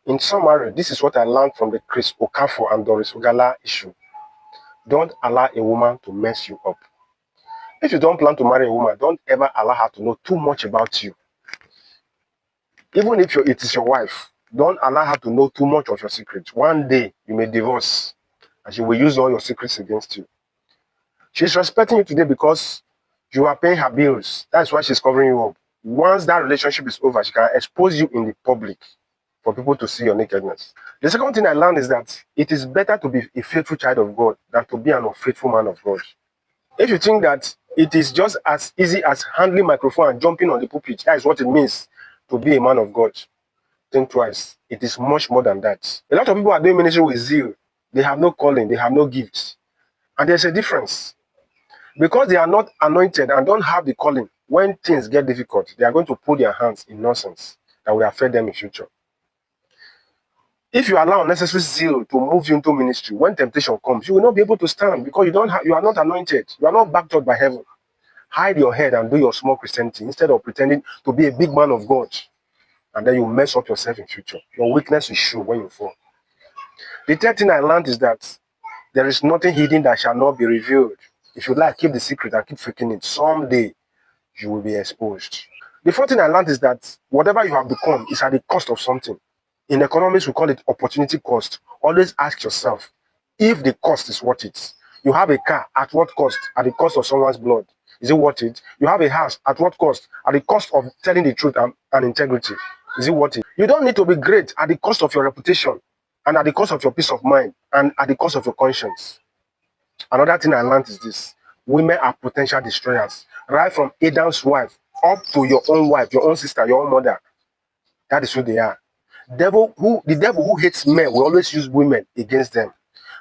In summary, this is what I learned from the Chris Okafor and Doris Ogala issue. Don't allow a woman to mess you up. If you don't plan to marry a woman, don't ever allow her to know too much about you. Even if it is your wife, don't allow her to know too much of your secrets. One day, you may divorce, and she will use all your secrets against you. She's respecting you today because you are paying her bills. That's why she's covering you up. Once that relationship is over, she can expose you in the public for people to see your nakedness. The second thing I learned is that it is better to be a faithful child of God than to be an unfaithful man of God. If you think that it is just as easy as handling microphone and jumping on the pulpit, that is what it means to be a man of God, think twice. It is much more than that. A lot of people are doing ministry with zeal. They have no calling, they have no gifts. And there's a difference. Because they are not anointed and don't have the calling, when things get difficult, they are going to put their hands in nonsense that will affect them in future. If you allow unnecessary zeal to move you into ministry, when temptation comes, you will not be able to stand because you are not anointed. You are not backed up by heaven. Hide your head and do your small Christianity instead of pretending to be a big man of God. And then you mess up yourself in future. Your weakness will show when you fall. The third thing I learned is that there is nothing hidden that shall not be revealed. If you like, keep the secret and keep faking it. Someday, you will be exposed. The fourth thing I learned is that whatever you have become is at the cost of something. In economics, we call it opportunity cost. Always ask yourself if the cost is worth it. You have a car, at what cost? At the cost of someone's blood. Is it worth it? You have a house, at what cost? At the cost of telling the truth and integrity. Is it worth it? You don't need to be great at the cost of your reputation and at the cost of your peace of mind and at the cost of your conscience. Another thing I learned is this. Women are potential destroyers. Right from Adam's wife up to your own wife, your own sister, your own mother. That is who they are. The devil who hates men will always use women against them.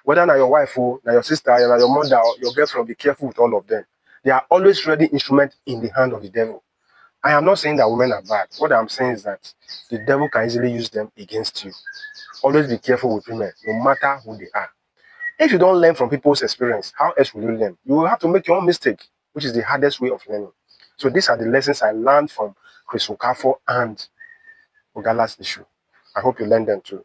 Whether now your wife or now your sister, or your mother, or your girlfriend, be careful with all of them. They are always ready instrument in the hand of the devil. I am not saying that women are bad. What I'm saying is that the devil can easily use them against you. Always be careful with women, no matter who they are. If you don't learn from people's experience, how else will you learn? You will have to make your own mistake, which is the hardest way of learning. So these are the lessons I learned from Chris Okafor and Ogala's issue. I hope you learned them too.